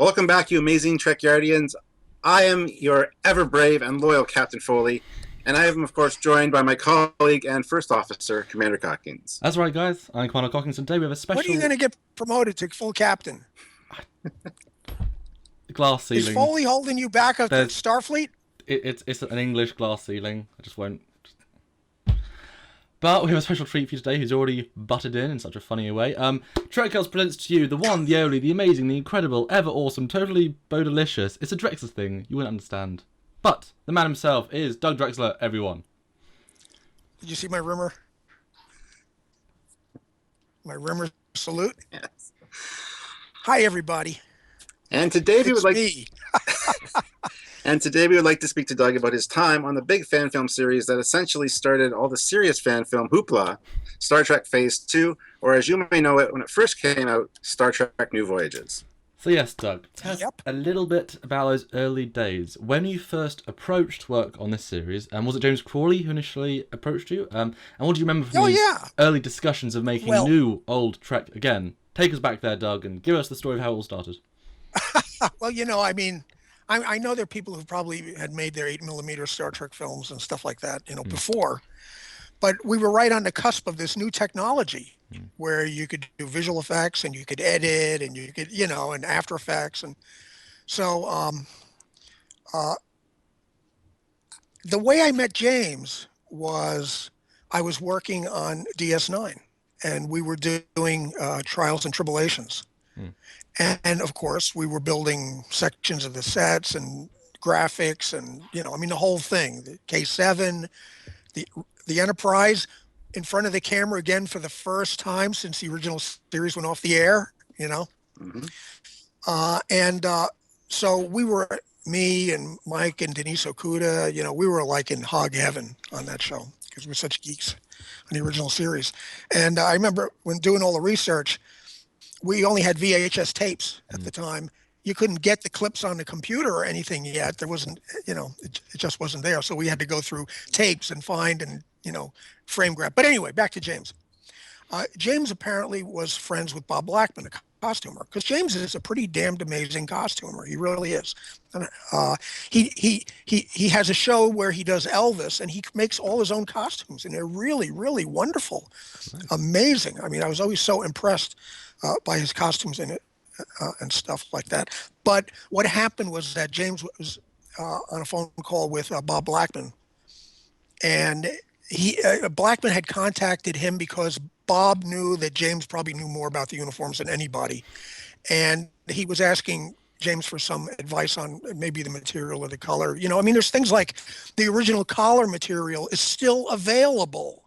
Welcome back, you amazing Trekyardians. I am your ever brave and loyal Captain Foley, and I am, of course, joined by my colleague and first officer, Commander Cockins. That's right, guys. I'm Commander Cockins, and today we have a special... When are you going to get promoted to full captain? glass ceiling. Is Foley holding you back at Starfleet? It's an English glass ceiling. I just won't... But we have a special treat for you today, who's already butted in such a funny way. Trekyards presents to you the one, the only, the amazing, the incredible, ever awesome, totally bo-delicious. It's a Drexler thing. You wouldn't understand. But the man himself is Doug Drexler, everyone. Did you see my rimmer? My rimmer salute? Yes. Hi, everybody. And today we would like me. And today we would like to speak to Doug about his time on the big fan film series that essentially started all the serious fan film hoopla, Star Trek Phase 2, or as you may know it when it first came out, Star Trek New Voyages. So yes, Doug, tell us a little bit about those early days. When you first approached work on this series, was it James Cawley who initially approached you? And what do you remember from these early discussions of making new, old Trek again? Take us back there, Doug, and give us the story of how it all started. Well, I know there are people who probably had made their 8mm Star Trek films and stuff like that, before. But we were right on the cusp of this new technology where you could do visual effects and you could edit and you could, and After Effects. And so the way I met James was I was working on DS9 and we were doing Trials and Tribulations. And of course, we were building sections of the sets and graphics and, the whole thing, the K7, the Enterprise in front of the camera again for the first time since the original series went off the air, So we were, me and Mike and Denise Okuda, we were like in hog heaven on that show because we're such geeks on the original series. And I remember when doing all the research, we only had VHS tapes at the time. You couldn't get the clips on the computer or anything yet. There wasn't, it just wasn't there. So we had to go through tapes and find and, frame grab. But anyway, back to James. James apparently was friends with Bob Blackman, a costumer, because James is a pretty damned amazing costumer. He really is. And, he has a show where he does Elvis and he makes all his own costumes and they're really, really wonderful, amazing. I mean, I was always so impressed by his costumes in it and stuff like that. But what happened was that James was on a phone call with Bob Blackman, and Blackman had contacted him because Bob knew that James probably knew more about the uniforms than anybody, and he was asking James for some advice on maybe the material or the color. There's things like the original collar material is still available.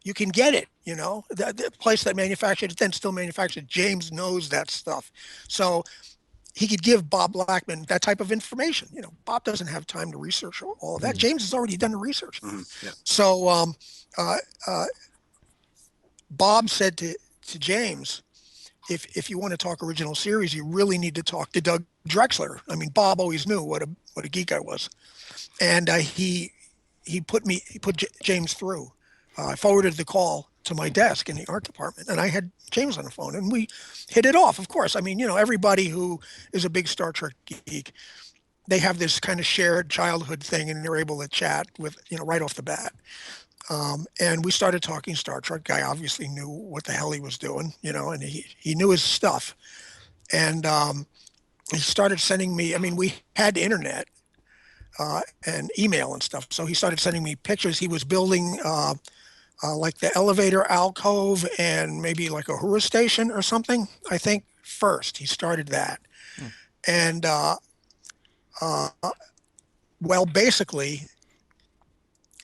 You can get it, the place that manufactured it then still manufactured. James knows that stuff. So he could give Bob Blackman that type of information. Bob doesn't have time to research all of that. James has already done the research. Yeah. So Bob said to James, if you want to talk original series, you really need to talk to Doug Drexler. I mean, Bob always knew what a geek I was. And he put James through. I forwarded the call to my desk in the art department, and I had James on the phone, and we hit it off. Of course, I mean, everybody who is a big Star Trek geek, they have this kind of shared childhood thing, and they're able to chat with, right off the bat. And we started talking Star Trek. Guy obviously knew what the hell he was doing, and he knew his stuff. And he started sending me, we had internet and email and stuff, so he started sending me pictures. He was building like the elevator alcove and maybe like a Hura station or something. I think first he started that. And basically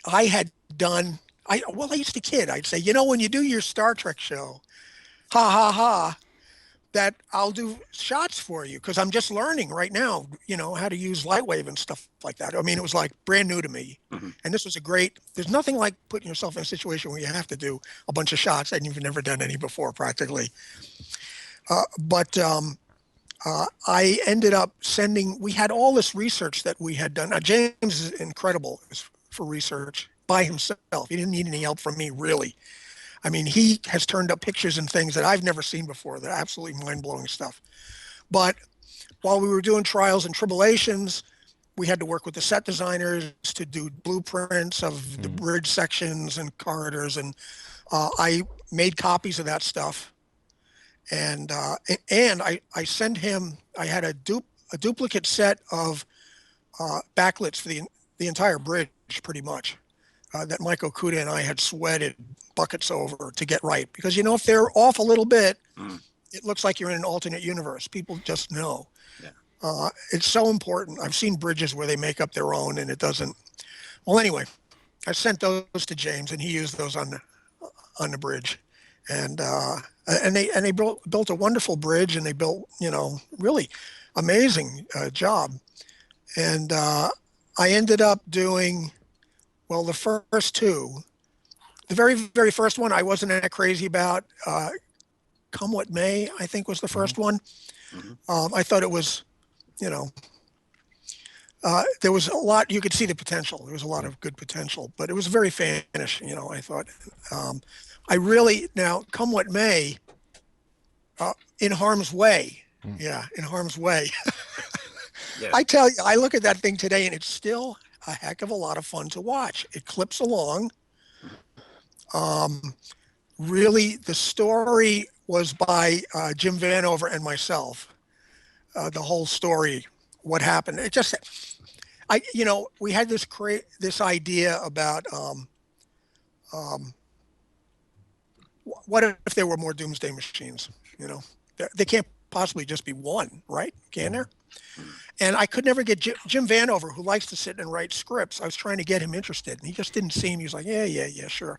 I had done, I used to kid. I'd say, when you do your Star Trek show, ha ha ha, that I'll do shots for you because I'm just learning right now, how to use Lightwave and stuff like that. I mean, it was like brand new to me. And this was there's nothing like putting yourself in a situation where you have to do a bunch of shots and you've never done any before practically. But I ended up we had all this research that we had done. Now, James is incredible for research by himself. He didn't need any help from me, really. I mean, he has turned up pictures and things that I've never seen before. They're absolutely mind-blowing stuff. But while we were doing Trials and Tribulations, we had to work with the set designers to do blueprints of the bridge sections and corridors, and I made copies of that stuff, and I sent him. I had a duplicate set of backlits for the entire bridge, pretty much, that Mike Okuda and I had sweated buckets over to get right, because if they're off a little bit, it looks like you're in an alternate universe. People just know. It's so important. I've seen bridges where they make up their own and it doesn't. Well, anyway, I sent those to James and he used those on the bridge, and they built a wonderful bridge, and they built really amazing job. And I ended up doing, well, the first two. The very, very first one I wasn't that crazy about. Come What May, I think, was the first one. I thought it was, there was a lot, you could see the potential. There was a lot of good potential, but it was very fanish, I thought. Now, Come What May, In Harm's Way. In Harm's Way. I tell you, I look at that thing today and it's still a heck of a lot of fun to watch. It clips along. Really, the story was by Jim Vanover and myself. The whole story, what happened. It just, we had this idea about what if there were more doomsday machines? They can't possibly just be one, right? Can there? And I could never get Jim Vanover, who likes to sit and write scripts. I was trying to get him interested, and he just didn't seem. He was like, yeah, sure.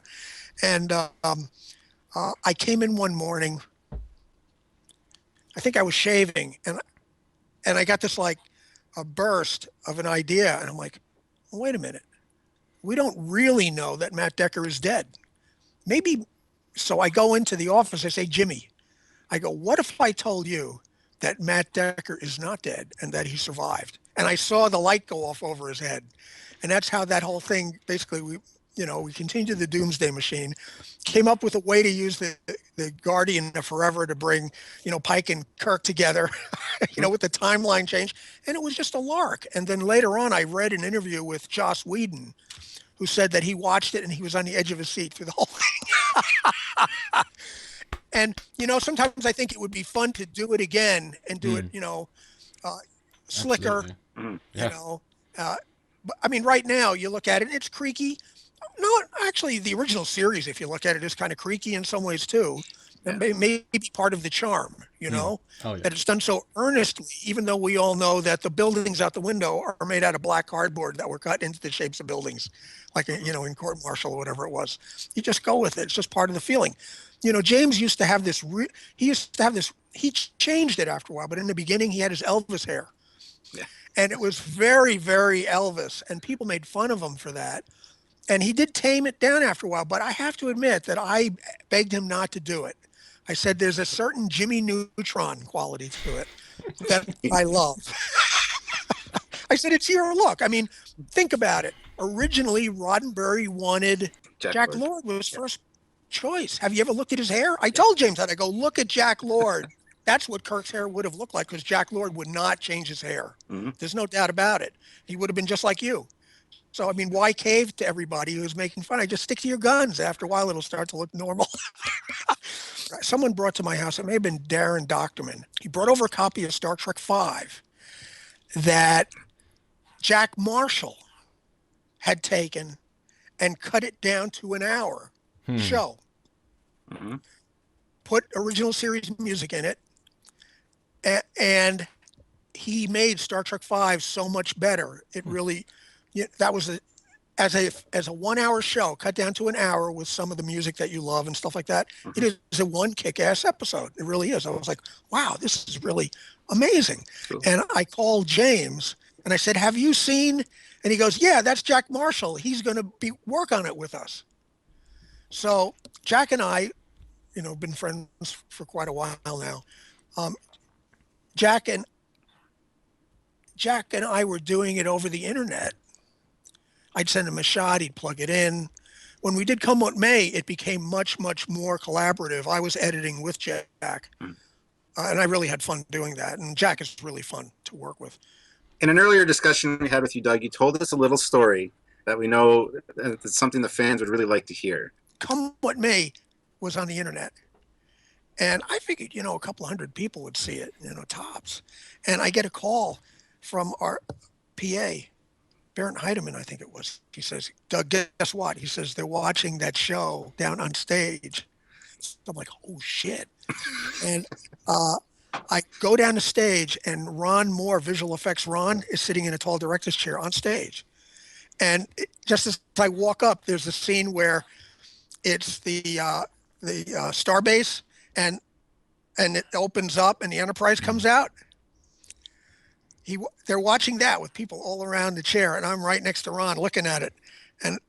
And I came in one morning. I think I was shaving, and I got this like a burst of an idea, and I'm like, well, wait a minute. We don't really know that Matt Decker is dead. Maybe. So I go into the office. I say, Jimmy, I go, what if I told you that Matt Decker is not dead and that he survived? And I saw the light go off over his head. And that's how that whole thing, basically, we continued the doomsday machine, came up with a way to use the Guardian of Forever to bring, Pike and Kirk together, with the timeline change. And it was just a lark. And then later on, I read an interview with Joss Whedon, who said that he watched it and he was on the edge of his seat through the whole thing. And, sometimes I think it would be fun to do it again and do it, slicker, but I mean, right now you look at it, it's creaky. No, actually the original series, if you look at it, is kind of creaky in some ways too. That may be part of the charm, that it's done so earnestly, even though we all know that the buildings out the window are made out of black cardboard that were cut into the shapes of buildings, like, in Court Martial or whatever it was. You just go with it. It's just part of the feeling. James used to have this, he changed it after a while, but in the beginning he had his Elvis hair. Yeah. And it was very, very Elvis, and people made fun of him for that. And he did tame it down after a while, but I have to admit that I begged him not to do it. I said, there's a certain Jimmy Neutron quality to it that I love. I said, it's your look. I mean, think about it. Originally, Roddenberry wanted Jack Lord was first choice. Have you ever looked at his hair? I told James that. I go, look at Jack Lord. That's what Kirk's hair would have looked like, because Jack Lord would not change his hair. Mm-hmm. There's no doubt about it. He would have been just like you. So, I mean, why cave to everybody who's making fun? I just stick to your guns. After a while, it'll start to look normal. Someone brought to my house, it may have been Darren Doctorman. He brought over a copy of Star Trek V that Jack Marshall had taken and cut it down to an hour show. Mm-hmm. Put original series music in it. And he made Star Trek V so much better. It really... that was as a 1 hour show cut down to an hour with some of the music that you love and stuff like that. Mm-hmm. It is a one kick-ass episode. It really is. I was like, wow, this is really amazing. Cool. And I called James and I said, have you seen? And he goes, yeah, that's Jack Marshall. He's going to work on it with us. So Jack and I, been friends for quite a while now. Jack and I were doing it over the internet. I'd send him a shot, he'd plug it in. When we did Come What May, it became much, much more collaborative. I was editing with Jack. And I really had fun doing that. And Jack is really fun to work with. In an earlier discussion we had with you, Doug, you told us a little story that we know it's something the fans would really like to hear. Come What May was on the internet. And I figured, a couple of hundred people would see it, tops. And I get a call from our PA, Bernd Heidemann, I think it was. He says, Doug, guess what? He says, they're watching that show down on stage. So I'm like, oh, shit. And I go down the stage, and Ron Moore, visual effects Ron, is sitting in a tall director's chair on stage. And just as I walk up, there's a scene where it's the starbase, and it opens up, and the Enterprise comes out. They're watching that with people all around the chair, and I'm right next to Ron looking at it. And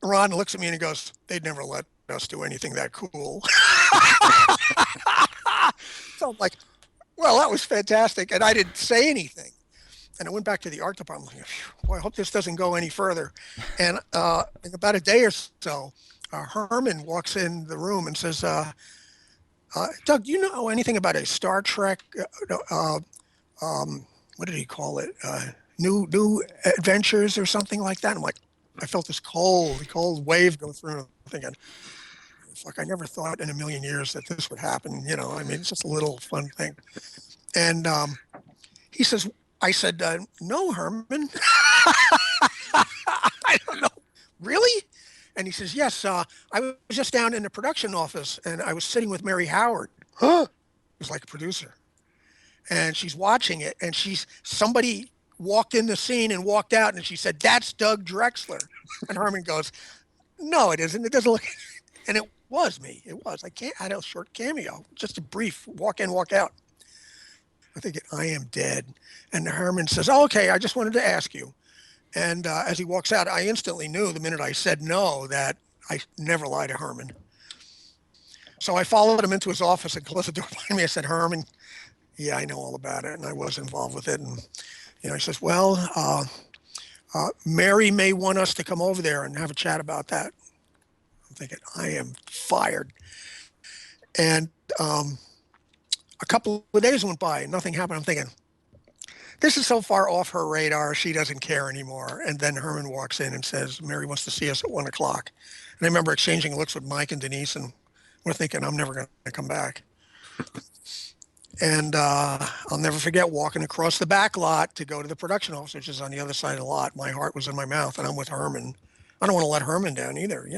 Ron looks at me and he goes, "They'd never let us do anything that cool." So I'm like, well, that was fantastic. And I didn't say anything. And I went back to the art department. Like, boy, I hope this doesn't go any further. And in about a day or so, Herman walks in the room and says, Doug, do you know anything about a Star Trek, what did he call it? New Adventures or something like that? I'm like, I felt this cold wave go through. I'm thinking, fuck, I never thought in a million years that this would happen. It's just a little fun thing. And he says, I said, no, Herman. I don't know. Really? And he says, yes, I was just down in the production office, and I was sitting with Mary Howard. Who's like a producer. And she's watching it, and somebody walked in the scene and walked out, and she said, that's Doug Drexler. And Herman goes, no, it isn't. It doesn't look. And it was me. It was. I had a short cameo, just a brief walk in, walk out. I think I am dead. And Herman says, oh, okay, I just wanted to ask you. And as he walks out, I instantly knew the minute I said no that I never lie to Herman. So I followed him into his office and closed the door behind me. I said, Herman, yeah, I know all about it, and I was involved with it. And he says, well, Mary may want us to come over there and have a chat about that. I'm thinking, I am fired. And a couple of days went by and nothing happened. I'm thinking, this is so far off her radar, she doesn't care anymore. And then Herman walks in and says, Mary wants to see us at 1:00. And I remember exchanging looks with Mike and Denise, and we're thinking, I'm never going to come back. And I'll never forget walking across the back lot to go to the production office, which is on the other side of the lot. My heart was in my mouth, and I'm with Herman. I don't want to let Herman down either,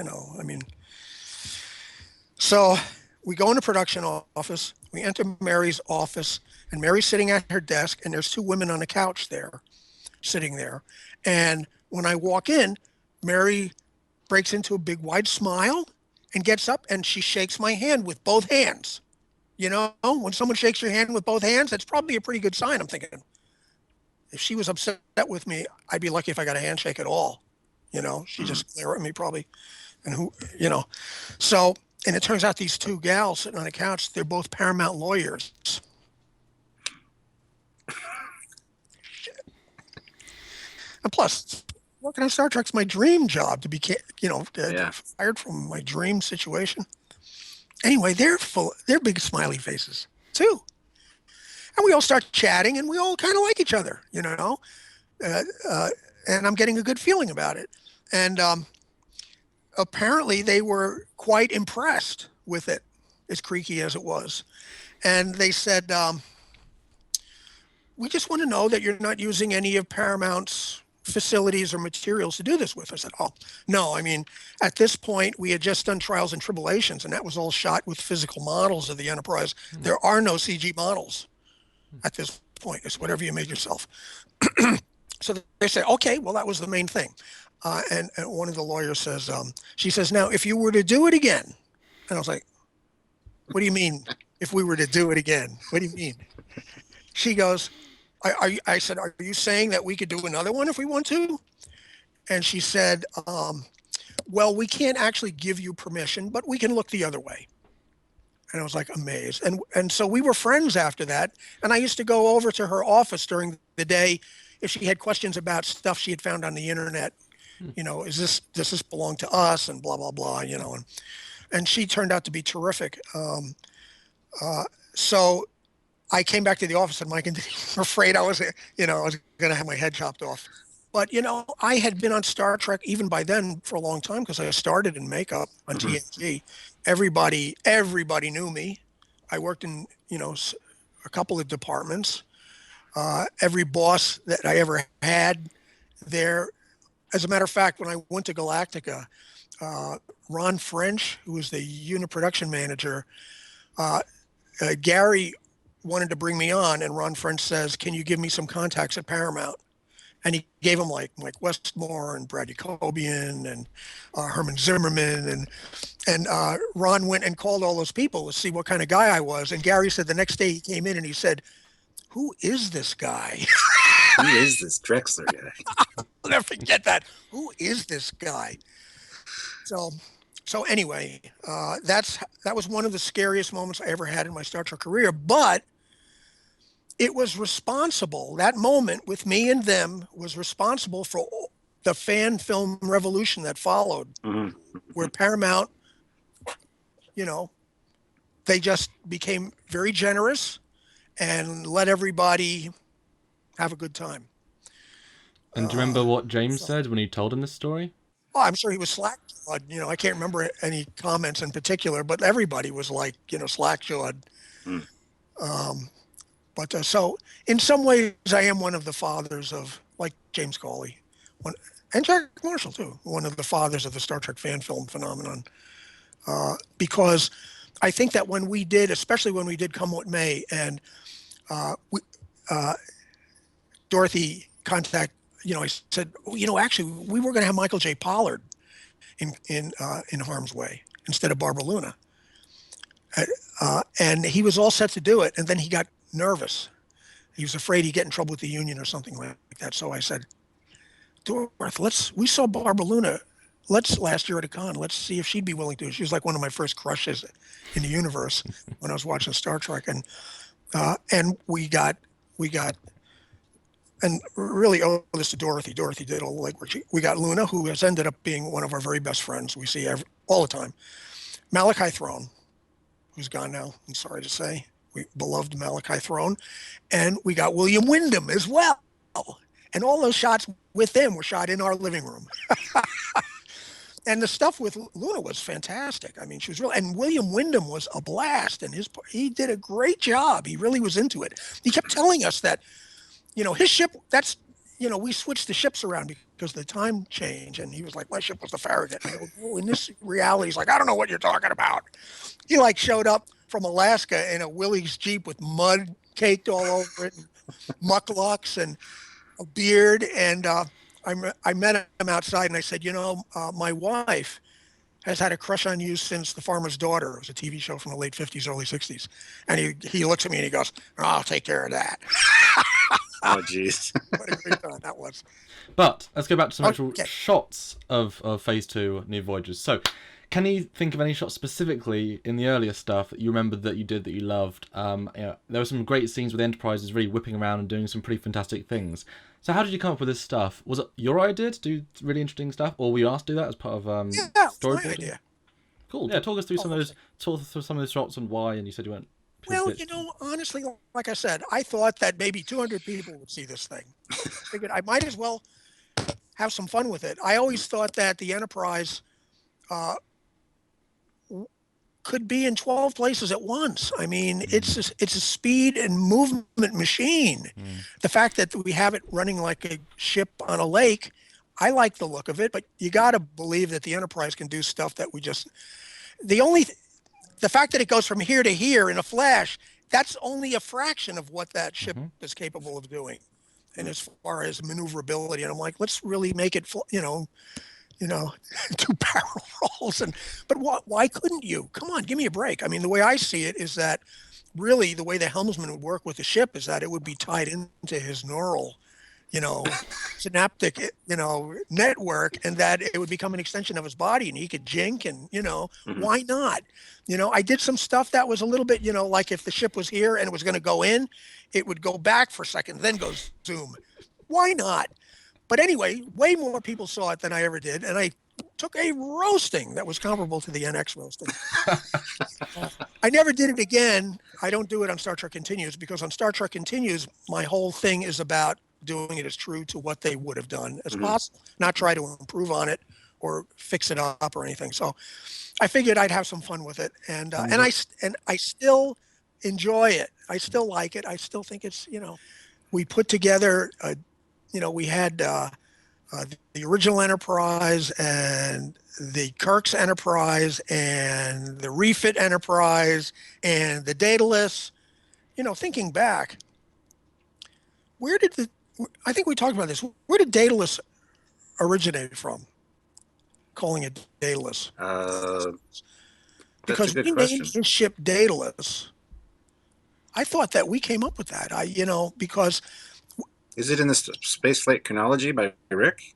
So we go in the production office. We enter Mary's office, and Mary's sitting at her desk, and there's two women on a couch there, sitting there. And when I walk in, Mary breaks into a big wide smile and gets up, and she shakes my hand with both hands. When someone shakes your hand with both hands, that's probably a pretty good sign. I'm thinking, if she was upset with me, I'd be lucky if I got a handshake at all. She just glare at me probably. And so, and it turns out these two gals sitting on a couch, they're both Paramount lawyers. And plus, working on Star Trek's my dream job to be, fired from my dream situation. Anyway, they're big smiley faces too. And we all start chatting, and we all kind of like each other, and I'm getting a good feeling about it. And apparently they were quite impressed with it, as creaky as it was. And they said, we just want to know that you're not using any of Paramount's facilities or materials to do this with. I said, oh, no, at this point, we had just done Trials and Tribulations, and that was all shot with physical models of the Enterprise. There are no CG models at this point. It's whatever you made yourself. So they say, okay, well, that was the main thing. And one of the lawyers says, she says, now, if you were to do it again, and I was like, what do you mean, if we were to do it again? What do you mean? She goes, I said, are you saying that we could do another one if we want to? And she said, well, we can't actually give you permission, but we can look the other way. And I was like amazed. And so we were friends after that. And I used to go over to her office during the day if she had questions about stuff she had found on the internet. Does this belong to us, and blah, blah, blah, and she turned out to be terrific. So I came back to the office and Mike and Denise were afraid I was going to have my head chopped off. But, I had been on Star Trek even by then for a long time because I started in makeup on TNG. Everybody knew me. I worked in, a couple of departments. Every boss that I ever had there. As a matter of fact, when I went to Galactica, Ron French, who was the unit production manager, Gary wanted to bring me on, and Ron French says, "Can you give me some contacts at Paramount?" And he gave him like Mike Westmore and Brad Jacobian and Herman Zimmerman, and Ron went and called all those people to see what kind of guy I was. And Gary said the next day he came in and he said, "Who is this guy?" Who is this Drexler guy? I'll never forget that. Who is this guy? So anyway, that was one of the scariest moments I ever had in my Star Trek career, but it was responsible. That moment with me and them was responsible for the fan film revolution that followed, where Paramount, they just became very generous and let everybody have a good time. And do you remember what James said when you told him this story? Oh, I'm sure he was slack-jawed. I can't remember any comments in particular, but everybody was like, slack-jawed. But so in some ways, I am one of the fathers of, like James Cawley, and Jack Marshall too, one of the fathers of the Star Trek fan film phenomenon. Because I think that especially when we did Come What May, and Dorothy I said, actually, we were going to have Michael J. Pollard in Harm's Way instead of Barbara Luna. And he was all set to do it, and then he got nervous. He was afraid he'd get in trouble with the union or something like that. So I said, Dorothy, we saw Barbara Luna last year at a con. Let's see if she'd be willing to. She was like one of my first crushes in the universe when I was watching Star Trek. And we got, and really owe this to Dorothy. Dorothy did all the legwork. We got Luna, who has ended up being one of our very best friends. We see all the time. Malachi Throne, who's gone now, I'm sorry to say. We beloved Malachi Throne. And we got William Wyndham as well. And all those shots with them were shot in our living room. And the stuff with Luna was fantastic. I mean, she was real. And William Wyndham was a blast. And he did a great job. He really was into it. He kept telling us that, his ship, we switched the ships around because of the time change. And he was like, my ship was the Farragut. And I go, oh, in this reality, he's like, I don't know what you're talking about. He showed up from Alaska in a Willys Jeep with mud caked all over it, and mucklucks and a beard. And I met him outside and I said, my wife has had a crush on you since The Farmer's Daughter. It was a TV show from the late 50s, early 60s. And he looks at me and he goes, I'll take care of that. Oh, jeez. What a great time that was. But let's go back to some actual shots of Phase 2 New Voyages. So can you think of any shots specifically in the earlier stuff that you remember that you did that you loved? There were some great scenes with the Enterprise is really whipping around and doing some pretty fantastic things. So how did you come up with this stuff? Was it your idea to do really interesting stuff, or were you asked to do that as part of storyboarding? Idea. Cool. Yeah, talk us through some of those shots and why. And you said you went. Well, honestly, like I said, I thought that maybe 200 people would see this thing. Figured I might as well have some fun with it. I always thought that the Enterprise could be in 12 places at once. I mean, it's a speed and movement machine. The fact that we have it running like a ship on a lake, I like the look of it, but you got to believe that the Enterprise can do stuff that the fact that it goes from here to here in a flash, that's only a fraction of what that ship is capable of doing. And as far as maneuverability, and I'm like, let's really make it, do barrel rolls. But why couldn't you? Come on, give me a break. I mean, the way I see it is that really the way the helmsman would work with the ship is that it would be tied into his neural, synaptic, network, and that it would become an extension of his body and he could jink and, why not? I did some stuff that was a little bit, like if the ship was here and it was going to go in, it would go back for a second, then go zoom. Why not? But anyway, way more people saw it than I ever did. And I took a roasting that was comparable to the NX roasting. I never did it again. I don't do it on Star Trek Continues, because on Star Trek Continues, my whole thing is about doing it as true to what they would have done as possible, not try to improve on it or fix it up or anything. So I figured I'd have some fun with it, and I still enjoy it. I still like it. I still think it's, we put together, we had the original Enterprise and the Kirk's Enterprise and the refit Enterprise and the Daedalus. Thinking back, I think we talked about this. Where did Daedalus originate from? Calling it Daedalus. Because we named his ship Daedalus. I thought that we came up with that. Because. Is it in the Space Flight Chronology by Rick?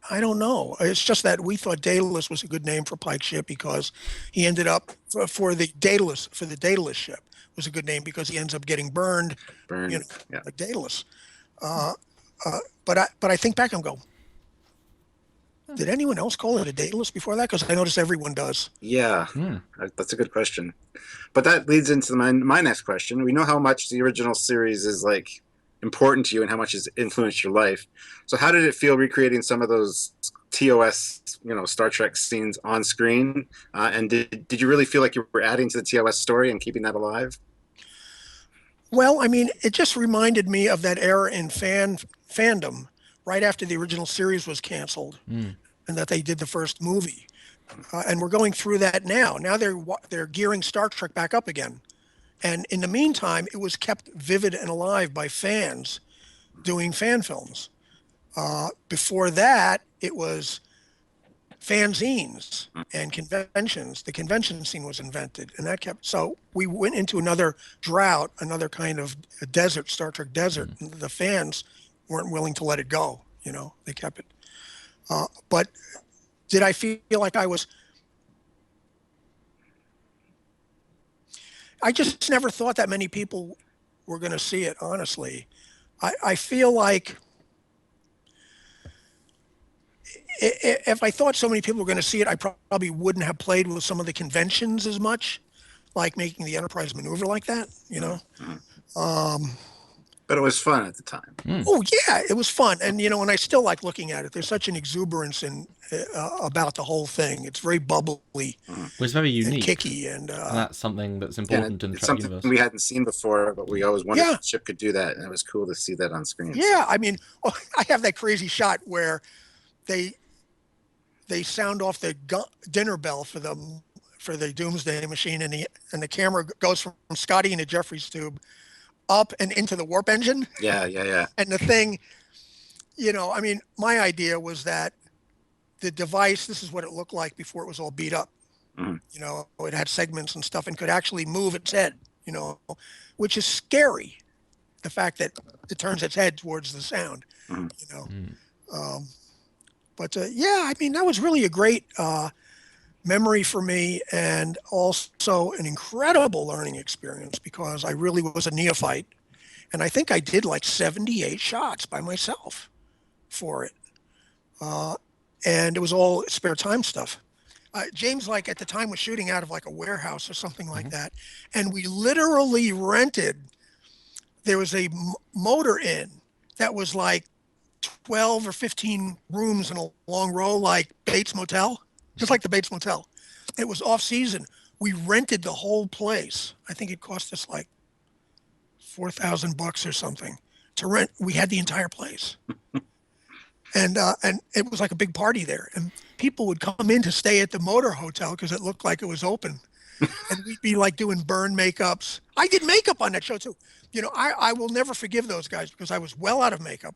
I don't know. It's just that we thought Daedalus was a good name for Pike's ship, because he ended up for the Daedalus ship was a good name because he ends up getting burned. Like Daedalus. But I think back and go, did anyone else call it a Daedalus before that? Because I notice everyone does. Yeah, that's a good question. But that leads into my next question. We know how much the original series is important to you and how much it's influenced your life. So how did it feel recreating some of those TOS, Star Trek scenes on screen? And did you really feel like you were adding to the TOS story and keeping that alive? Well, I mean, it just reminded me of that era in fandom right after the original series was canceled and that they did the first movie. And we're going through that now. Now they're gearing Star Trek back up again. And in the meantime, it was kept vivid and alive by fans doing fan films. Before that, it was fanzines and conventions. The convention scene was invented, and that kept. So we went into another drought, another kind of desert, Star Trek desert. And the fans weren't willing to let it go. They kept it. But did I feel like I was? I just never thought that many people were going to see it, honestly. I feel like if I thought so many people were going to see it, I probably wouldn't have played with some of the conventions as much, like making the Enterprise maneuver like that, But it was fun at the time. Oh, yeah, it was fun. And, and I still like looking at it. There's such an exuberance about the whole thing. It's very bubbly. Well, it's very unique. And kicky. And that's something that's important in the Trek universe. We hadn't seen before, but we always wondered if the ship could do that. And it was cool to see that on screen. Yeah, I mean, I have that crazy shot where they sound off the dinner bell for the Doomsday Machine, and the camera goes from Scotty into Jeffrey's tube up and into the warp engine. Yeah. And the thing, I mean, my idea was that the device, this is what it looked like before it was all beat up. It had segments and stuff and could actually move its head, which is scary. The fact that it turns its head towards the sound, But I mean, that was really a great memory for me, and also an incredible learning experience, because I really was a neophyte, and I think I did like 78 shots by myself for it, and it was all spare time stuff. James, at the time, was shooting out of a warehouse or something like that, and we literally rented. There was a motor inn that was 12 or 15 rooms in a long row, like Bates Motel, just like the Bates Motel. It was off season. We rented the whole place. I think it cost us $4,000 or something to rent. We had the entire place. And it was like a big party there. And people would come in to stay at the motor hotel because it looked like it was open. And we'd be doing burn makeups. I did makeup on that show too. I will never forgive those guys, because I was well out of makeup.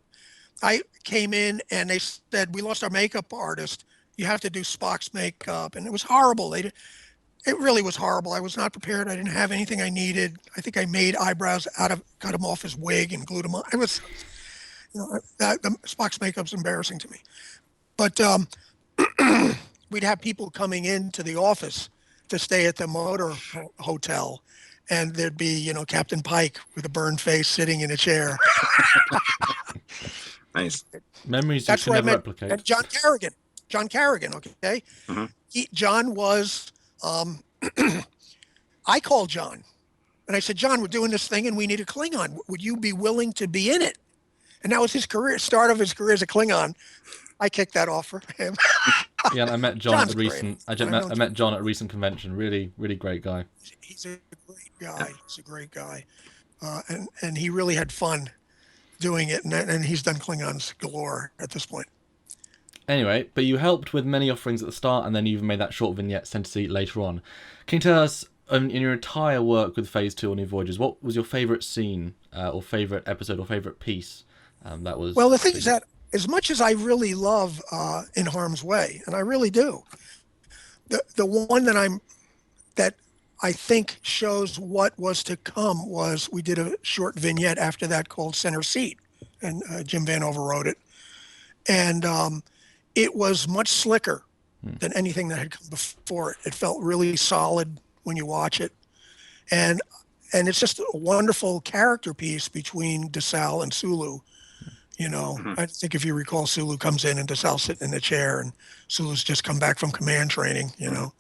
I came in and they said, we lost our makeup artist. You have to do Spock's makeup. And it was horrible. It really was horrible. I was not prepared. I didn't have anything I needed. I think I made eyebrows cut him off his wig and glued him on. It was, Spock's makeup's embarrassing to me. But we'd have people coming into the office to stay at the motor hotel. And there'd be, Captain Pike with a burned face sitting in a chair. Nice. Memories you can never replicate. And John Carrigan, okay? Mm-hmm. John was, I called John. And I said, John, we're doing this thing and we need a Klingon. Would you be willing to be in it? And that was his start of his career as a Klingon. I kicked that off for him. Yeah, and I met John John's at a recent. I met John at a recent convention. Really, really great guy. He's a great guy. He's a great guy, and he really had fun doing it. And he's done Klingons galore at this point. Anyway, but you helped with many offerings at the start, and then you even made that short vignette Center Seat later on. Can you tell us, in your entire work with Phase 2 on New Voyages, what was your favourite scene, or favourite episode, or favourite piece that was... Well, the thing is that, as much as I really love In Harm's Way, and I really do, the one that I think shows what was to come was we did a short vignette after that called Center Seat, and Jim Vanover wrote it. And it was much slicker than anything that had come before it. It felt really solid when you watch it. And it's just a wonderful character piece between DeSalle and Sulu. You know, I think if you recall, Sulu comes in and DeSalle's sitting in the chair, and Sulu's just come back from command training, you know.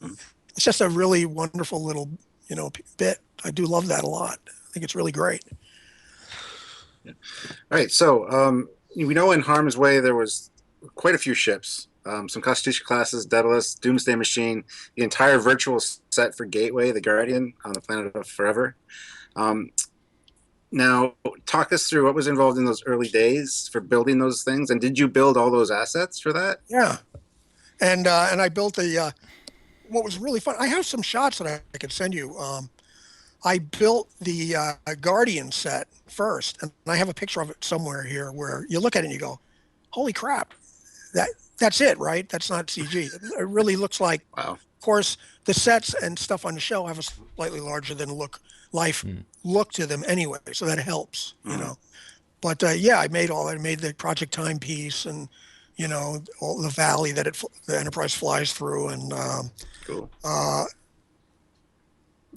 It's just a really wonderful little, you know, bit. I do love that a lot. I think it's really great. Yeah. All right, so we know In Harm's Way there was quite a few ships, some Constitution classes, Daedalus, Doomsday Machine, the entire virtual set for Gateway, the Guardian on the planet of Forever. Now, talk us through what was involved in those early days for building those things, and did you build all those assets for that? Yeah, and I built what was really fun. I have some shots that I could send you. I built the Guardian set first, and I have a picture of it somewhere here where you look at it and you go, holy crap, that's it, right? That's not CG. It really looks like, wow. Of course, the sets and stuff on the show have a slightly larger than look to them anyway, so that helps, you know. But yeah, I made all that. I made the Project Timepiece and, you know, all the valley that the Enterprise flies through, and cool.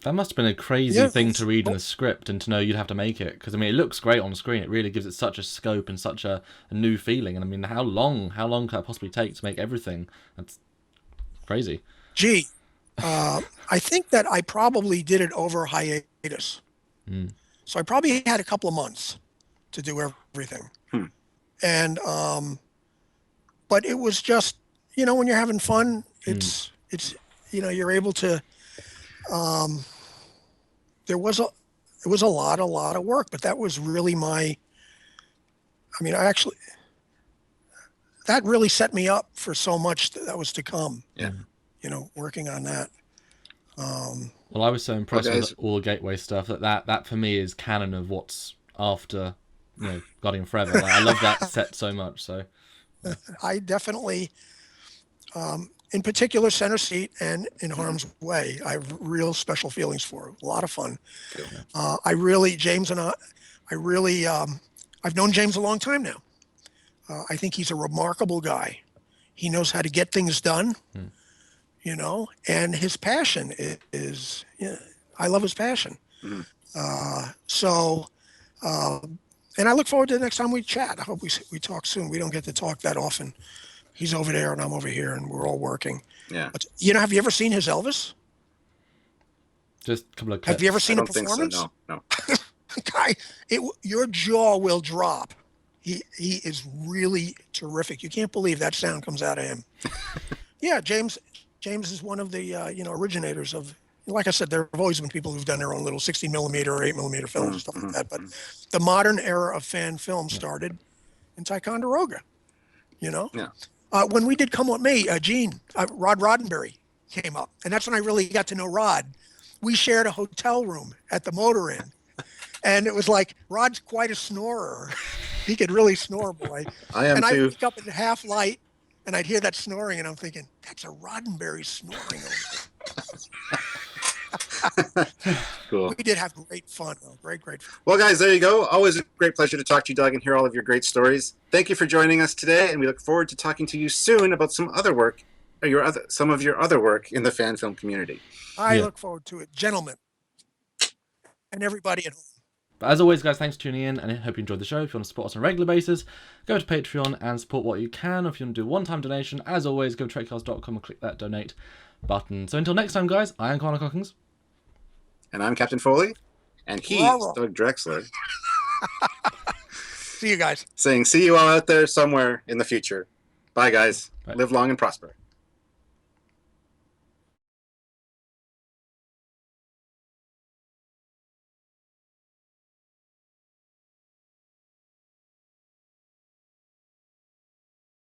That must have been a crazy thing to read in the script and to know you'd have to make it, because I mean it looks great on screen. It really gives it such a scope and such a new feeling. And I mean, how long could that possibly take to make everything? That's crazy. Gee, I think that I probably did it over hiatus. So I probably had a couple of months to do everything. And but it was just, you know, when you're having fun, it's you know, you're able to. It was a lot of work, but that was really that really set me up for so much that was to come. Yeah. You know, working on that. Well, I was so impressed with all the Gateway stuff that for me is canon of what's after, you know, Guardian Forever. Like, I love that set so much. So I definitely, in particular, Center Seat and In Harm's Way, I have real special feelings for. A lot of fun. Yeah. I've known James a long time now. I think he's a remarkable guy. He knows how to get things done, you know, and his passion is I love his passion. And I look forward to the next time we chat. I hope we talk soon. We don't get to talk that often. He's over there and I'm over here and we're all working. Yeah. But, you know, have you ever seen his Elvis? Just a couple of clips. Have you ever seen a performance? So, no. Guy, your jaw will drop. He is really terrific. You can't believe that sound comes out of him. Yeah, James is one of the originators of. Like I said, there have always been people who've done their own little 16 millimeter or 8 millimeter films and stuff like that. But the modern era of fan film started in Ticonderoga. You know. Yeah. When we did Come With Me, Rod Roddenberry came up, and that's when I really got to know Rod. We shared a hotel room at the Motor Inn, and it was like Rod's quite a snorer. He could really snore, boy. I am and too. I'd wake up in half light, and I'd hear that snoring, and I'm thinking, that's a Roddenberry snoring. Cool. We did have great fun. Great fun. Well, guys, there you go. Always a great pleasure to talk to you, Doug, and hear all of your great stories. Thank you for joining us today, and we look forward to talking to you soon about some other work, or some of your other work in the fan film community. I look forward to it, gentlemen, and everybody at home. But as always, guys, thanks for tuning in, and I hope you enjoyed the show. If you want to support us on a regular basis, go to Patreon and support what you can. If you want to do a one-time donation, as always, go to trekyards.com and click that donate button. So until next time, guys, I am Connor Cockings. And I'm Captain Foley. And he's Doug Drexler. See you guys. Saying, see you all out there somewhere in the future. Bye, guys. Bye. Live long and prosper.